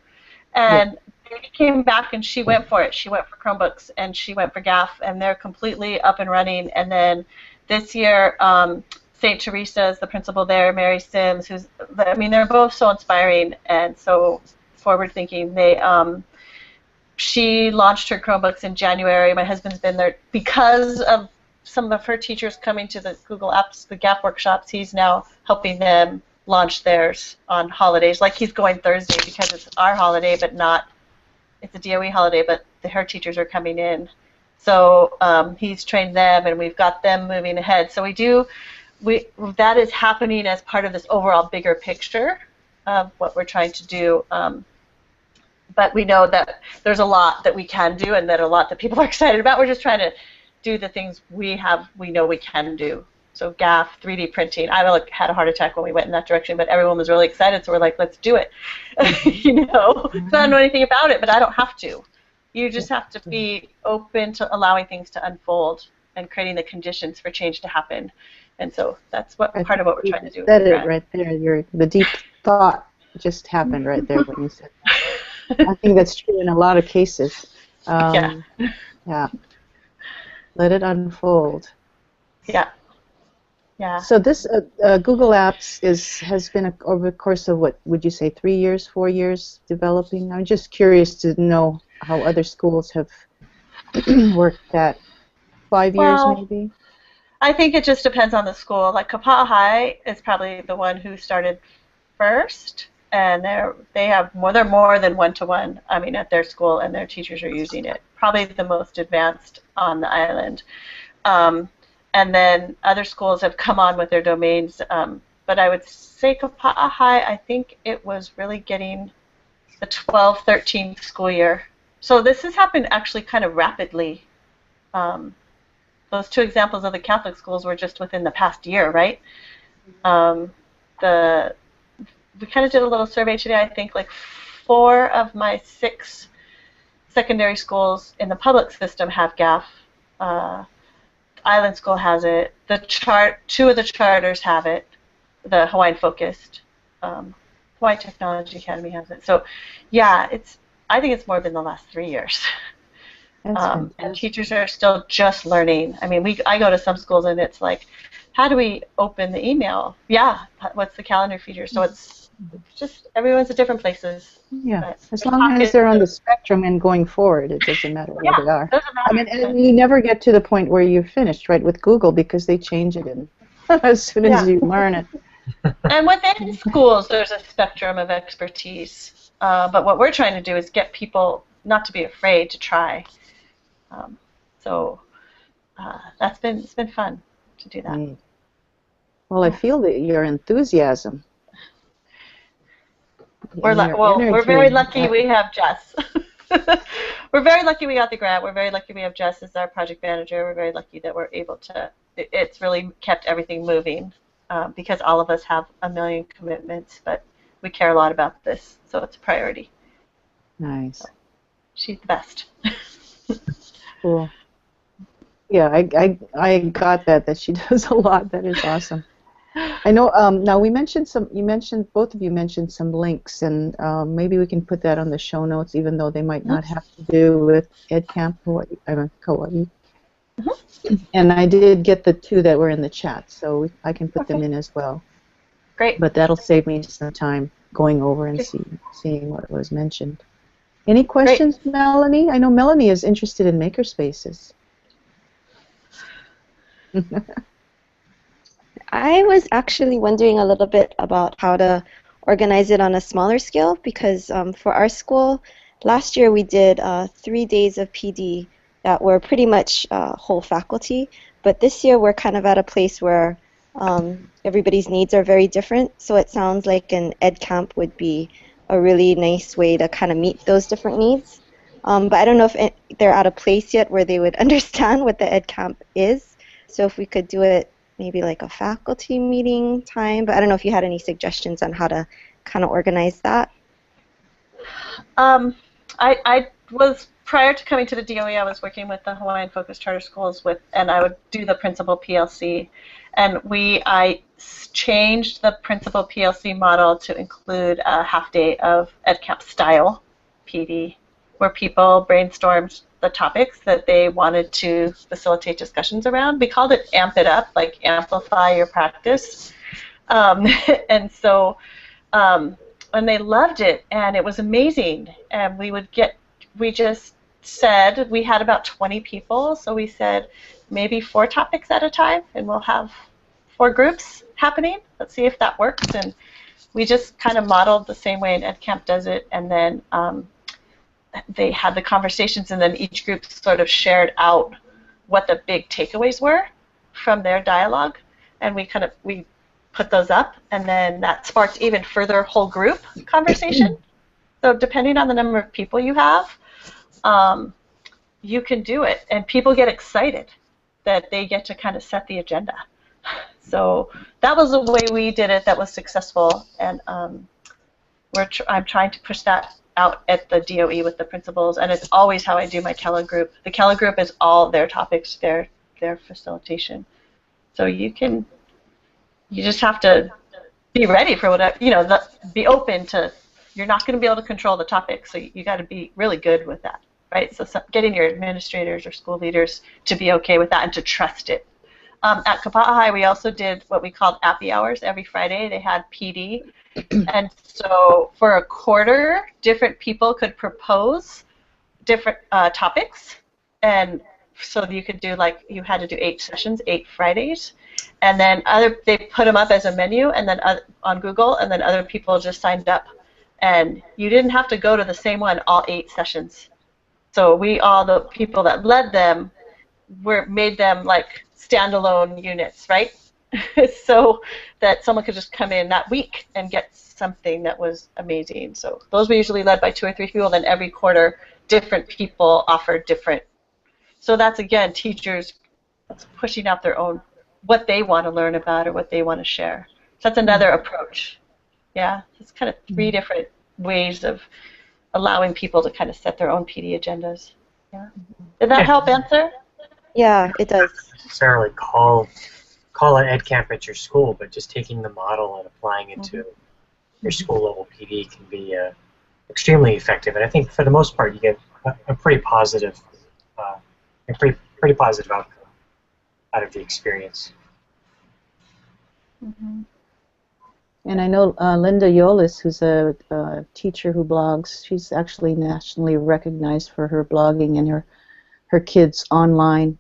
and she came back and she went for it. She went for Chromebooks and she went for GAF, and they're completely up and running. And then this year, St. Teresa's, the principal there, Mary Sims, they're both so inspiring and so forward-thinking. She launched her Chromebooks in January. My husband's been there because of some of her teachers coming to the Google Apps, the GAP workshops. He's now helping them launch theirs on holidays. Like he's going Thursday because it's our holiday, but it's a DOE holiday, but her teachers are coming in. So he's trained them, and we've got them moving ahead. So that is happening as part of this overall bigger picture of what we're trying to do. But we know that there's a lot that we can do and that a lot that people are excited about. We're just trying to do the things we know we can do. So GAF, 3D printing. I had a heart attack when we went in that direction, but everyone was really excited, so we're like, let's do it. I don't know anything about it, but I don't have to. You just have to be open to allowing things to unfold and creating the conditions for change to happen. And so that's part of what we're trying to do. Said it right there. The deep thought just happened right there when you said that. I think that's true in a lot of cases. Yeah. Let it unfold. Yeah. Yeah. So this Google Apps has been over the course of what would you say 3 years, 4 years developing? I'm just curious to know how other schools have worked that. 5 years Well, maybe. I think it just depends on the school. Like Kauai High is probably the one who started first, and they're more than one-to-one. I mean, at their school, and their teachers are using it. Probably the most advanced on the island. Um, and then other schools have come on with their domains. But I would say Kauai High, I think it was really getting the 12-13 school year. So this has happened actually kind of rapidly. Those two examples of the Catholic schools were just within the past year, right? We kind of did a little survey today. I think like 4 of my 6 secondary schools in the public system have GAF. Island School has it. 2 of the charters have it. The Hawaiian focused. Hawaii Technology Academy has it. So, yeah, I think it's more than the last 3 years. And teachers are still just learning. I mean, I go to some schools and it's like, how do we open the email? Yeah, what's the calendar feature? So it's just everyone's at different places. Yeah, as long as they're on the spectrum and going forward, it doesn't matter where they are. Doesn't matter. I mean, and you never get to the point where you're finished, right, with Google because they change it as soon as you learn it. And within schools, there's a spectrum of expertise. But what we're trying to do is get people not to be afraid to try. It's been fun to do that. Right. Well, I feel that your enthusiasm. We're very lucky we have Jess. We're very lucky we got the grant. We're very lucky we have Jess as our project manager. We're very lucky that we're able to. It's really kept everything moving because all of us have a million commitments, but we care a lot about this, so it's a priority. Nice. So, she's the best. Cool. Yeah, I got that she does a lot. That is awesome. I know. Now both of you mentioned some links, and maybe we can put that on the show notes, even though they might not have to do with EdCamp Kauai. And I did get the 2 that were in the chat, so I can put them in as well. Great. But that'll save me some time going over and seeing what was mentioned. Any questions, Melanie? I know Melanie is interested in makerspaces. I was actually wondering a little bit about how to organize it on a smaller scale because for our school, last year we did 3 days of PD that were pretty much whole faculty, but this year we're kind of at a place where everybody's needs are very different, so it sounds like an EdCamp would be a really nice way to kind of meet those different needs. But I don't know if they're at a place yet where they would understand what the EdCamp is, so if we could do it maybe like a faculty meeting time, but I don't know if you had any suggestions on how to kind of organize that. I was, prior to coming to the DOE, I was working with the Hawaiian Focused Charter Schools and I would do the principal PLC. And I changed the principal PLC model to include a half day of EdCamp style PD, where people brainstormed the topics that they wanted to facilitate discussions around. We called it Amp It Up, like amplify your practice. And they loved it, and it was amazing. And we just said, we had about 20 people, so we said maybe 4 topics at a time, and we'll have 4 groups happening. Let's see if that works. And we just kind of modeled the same way an EdCamp does it, and then they had the conversations, and then each group sort of shared out what the big takeaways were from their dialogue, and we put those up, and then that sparked even further whole group conversation. So depending on the number of people you have, you can do it, and people get excited that they get to kind of set the agenda. So that was the way we did it that was successful, and I'm trying to push that out at the DOE with the principals, and it's always how I do my Kela group. The Kela group is all their topics, their facilitation. So you just have to be ready for whatever, be open to, you're not going to be able to control the topic, so you got to be really good with that, right? So getting your administrators or school leaders to be okay with that and to trust it. At Kauai, we also did what we called appy hours every Friday. They had PD. And so for a quarter, different people could propose different topics. And so you could do, like, you had to do 8 sessions, 8 Fridays. And then they put them up as a menu and then on Google, and then other people just signed up. And you didn't have to go to the same one all 8 sessions. So all the people that led them, made them like standalone units, right? So that someone could just come in that week and get something that was amazing. So those were usually led by 2 or 3 people. Then every quarter, different people offered different. So that's, again, teachers pushing out their own, what they want to learn about or what they want to share. So that's another approach. Yeah, it's kind of 3 different ways of allowing people to kind of set their own PD agendas. Yeah. Did that help answer? Yeah, it does. Not necessarily call an EdCamp at your school, but just taking the model and applying it to your school level PD can be extremely effective. And I think for the most part, you get a pretty positive, pretty positive outcome out of the experience. And I know Linda Yolis, who's a teacher who blogs, she's actually nationally recognized for her blogging and her kids' online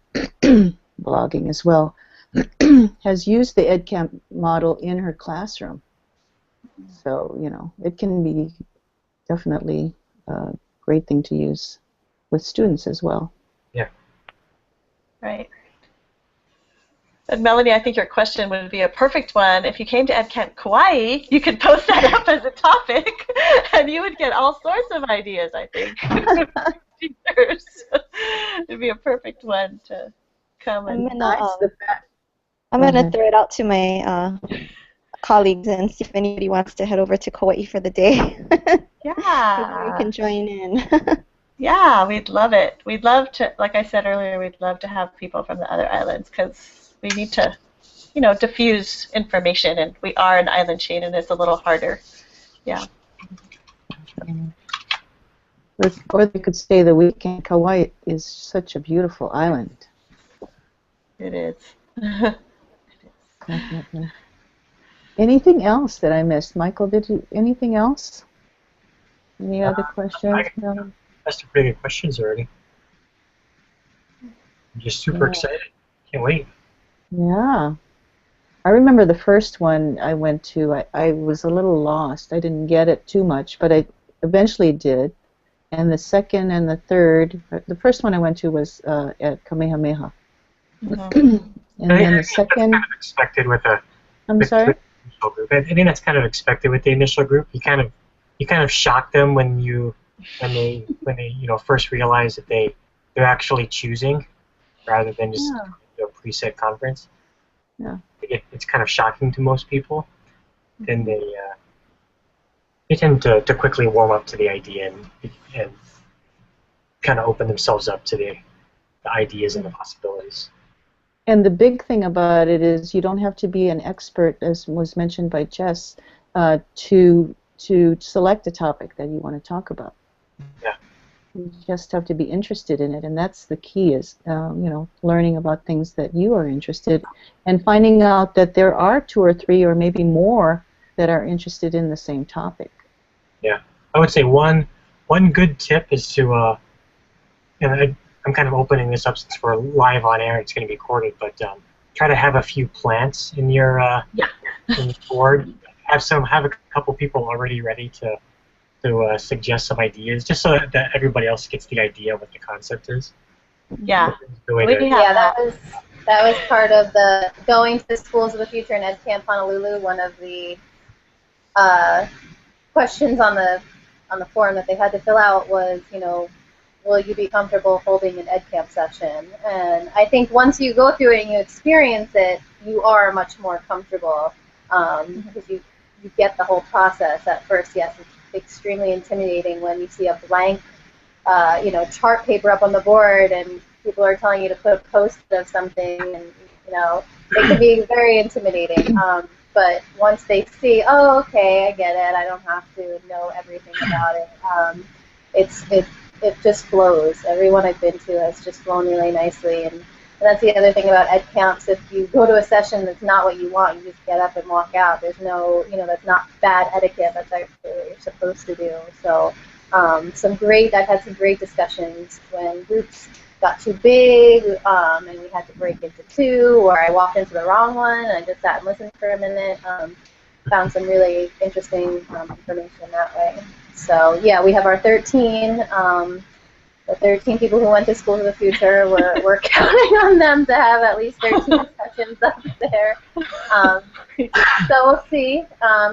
blogging as well, has used the EdCamp model in her classroom. So, you know, it can be definitely a great thing to use with students as well. Yeah. Right. And Melanie, I think your question would be a perfect one. If you came to EdCamp Kauai, you could post that up as a topic, and you would get all sorts of ideas, I think. Teachers. It'd be a perfect one to come and... I'm going to throw it out to my colleagues and see if anybody wants to head over to Kauai for the day. Yeah. You can join in. Yeah, we'd love it. We'd love to, like I said earlier, we'd love to have people from the other islands because we need to, you know, diffuse information, and we are an island chain, and it's a little harder. Yeah. Or they could stay the weekend. Kauai is such a beautiful island. It is. Definitely. Anything else that I missed? Michael, anything else? Any other questions? I asked some pretty good questions already. I'm just super excited. Can't wait. Yeah. I remember the first one I went to, I was a little lost. I didn't get it too much, but I eventually did. And the second and the third, the first one I went to was at Kamehameha. And then the second... That's kind of expected with a... I'm sorry? Initial group. I think that's kind of expected with the initial group. You kind of shock them when they first realize that they're actually choosing rather than just a preset conference. Yeah. It's kind of shocking to most people. Then they tend to quickly warm up to the idea and kind of open themselves up to the ideas and the possibilities. And the big thing about it is you don't have to be an expert, as was mentioned by Jess, to select a topic that you want to talk about. Yeah. You just have to be interested in it, and that's the key is, learning about things that you are interested and finding out that there are 2 or 3 or maybe more that are interested in the same topic. Yeah. I would say one good tip is to, I'm kind of opening this up since we're live on air. It's going to be recorded, but try to have a few plants in your in the board. Have a couple people already ready to suggest some ideas, just so that everybody else gets the idea of what the concept is. Yeah. That was part of the going to Schools of the Future in EdCamp Honolulu. One of the questions on the form that they had to fill out was, will you be comfortable holding an EdCamp session? And I think once you go through it and you experience it, you are much more comfortable because you get the whole process. At first, yes, it's extremely intimidating when you see a blank, chart paper up on the board and people are telling you to put a post-it of something, and it can be very intimidating. But once they see, oh, okay, I get it. I don't have to know everything about it. It just flows. Everyone I've been to has just flown really nicely, and that's the other thing about ed camps. If you go to a session that's not what you want, you just get up and walk out. There's no, that's not bad etiquette. That's actually what you're supposed to do. So I've had some great discussions when groups got too big and we had to break into two, or I walked into the wrong one and I just sat and listened for a minute. Found some really interesting information that way. So yeah, we have our 13. The 13 people who went to Schools of the Future, we're counting on them to have at least 13 sessions up there. So we'll see.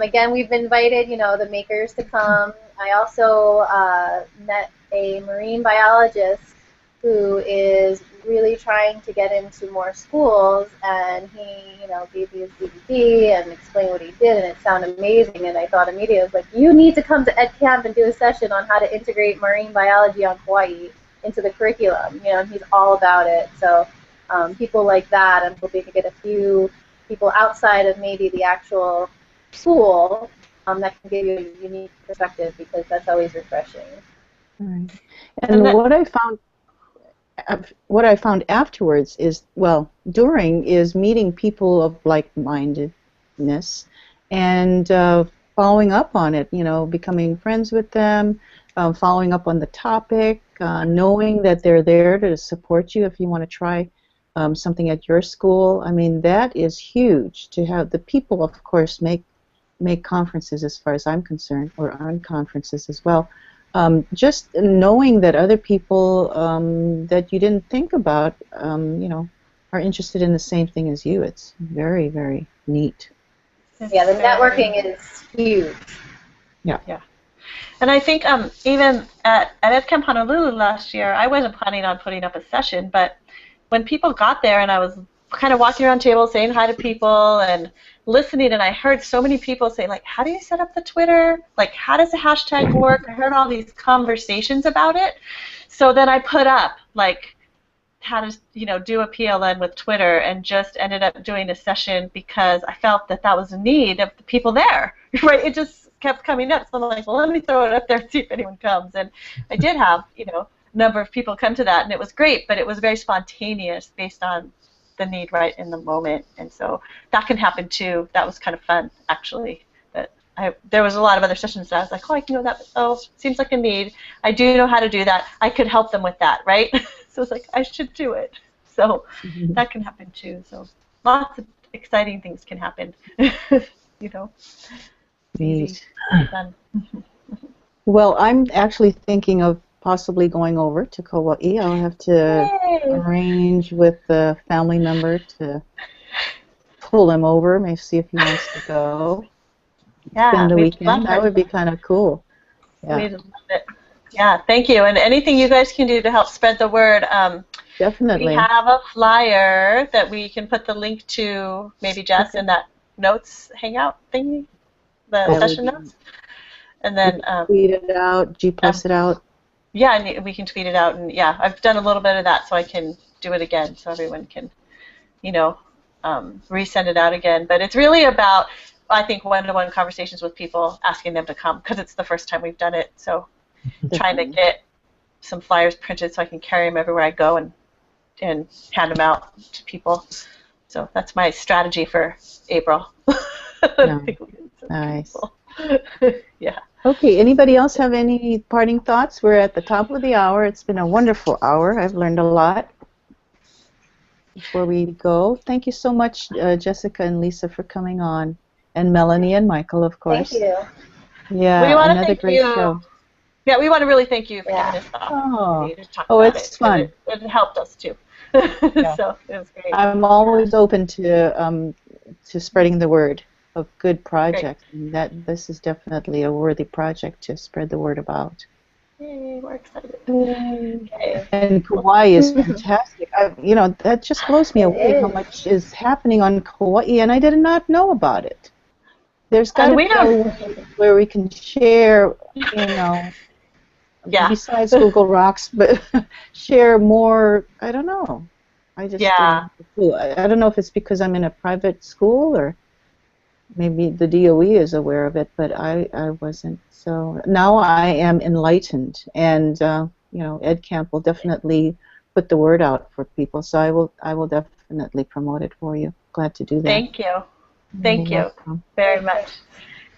Again, we've invited, the makers to come. I also met a marine biologist who is really trying to get into more schools, and he, gave me his DVD and explained what he did, and it sounded amazing. And I thought immediately, I was like, you need to come to EdCamp and do a session on how to integrate marine biology on Kauai into the curriculum. And he's all about it. So people like that, I'm hoping to get a few people outside of maybe the actual school that can give you a unique perspective, because that's always refreshing. Right. And what I found afterwards is, during is meeting people of like-mindedness and following up on it, becoming friends with them, following up on the topic, knowing that they're there to support you if you want to try something at your school. I mean, that is huge to have. The people, of course, make conferences as far as I'm concerned, or on conferences as well. Just knowing that other people that you didn't think about, are interested in the same thing as you, it's very, very neat. Yeah, the networking is huge. Yeah. Yeah. And I think even at EdCamp Honolulu last year, I wasn't planning on putting up a session, but when people got there and I was kind of walking around tables saying hi to people and listening, and I heard so many people say, like, how do you set up the Twitter? Like, how does the hashtag work? I heard all these conversations about it. So then I put up, like, how to, do a PLN with Twitter, and just ended up doing a session because I felt that was a need of the people there, right? It just kept coming up. So I'm like, well, let me throw it up there and see if anyone comes. And I did have, a number of people come to that, and it was great, but it was very spontaneous based on the need right in the moment. And so that can happen too. That was kind of fun, actually. But there was a lot of other sessions that I was like, oh, I can go that, seems like a need. I do know how to do that. I could help them with that, right? So it's like, I should do it. So that can happen too. So lots of exciting things can happen. Neat. Fun. Well, I'm actually thinking of possibly going over to Kauai. I'll have to arrange with a family member to pull him over, maybe see if he wants to go. Yeah, spend the we'd weekend. love That would be kind of cool. Yeah. We'd love it. Yeah, thank you. And anything you guys can do to help spread the word. Definitely. We have a flyer that we can put the link to, maybe Jess, in that notes hangout thingy, the session notes. And then tweet it out, G-post it out. Yeah, and we can tweet it out, and yeah, I've done a little bit of that, so I can do it again, so everyone can, resend it out again. But it's really about, I think, one-to-one conversations with people, asking them to come, because it's the first time we've done it. So trying to get some flyers printed so I can carry them everywhere I go and hand them out to people. So that's my strategy for April. Yeah. Nice. Yeah. Okay, anybody else have any parting thoughts? We're at the top of the hour. It's been a wonderful hour. I've learned a lot. Before we go, thank you so much, Jessica and Lisa, for coming on, and Melanie and Michael, of course. Thank you. Yeah, another great show. Yeah, we want to really thank you for giving us the opportunity to talk about it's fun. It helped us too. Yeah. So it was great. I'm always open to spreading the word of good projects, and that this is definitely a worthy project to spread the word about. Yay, we're excited. Okay. And Kauai is fantastic. That just blows me away how much is happening on Kauai, and I did not know about it. There's got to be a way where we can share, besides Google Rocks, but share more. I don't know. I just I don't know if it's because I'm in a private school, or maybe the DOE is aware of it, but I wasn't. So now I am enlightened, and EdCamp will definitely put the word out for people. So I will definitely promote it for you. Glad to do that. Thank you. Thank You're you welcome. very much.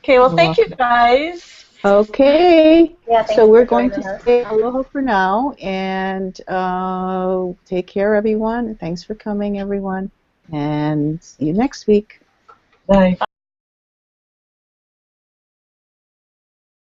Okay, well, You're thank you welcome. guys. Okay. Yeah, thanks So we're for going joining to us. say aloha for now, and take care, everyone. Thanks for coming, everyone, and see you next week. Bye.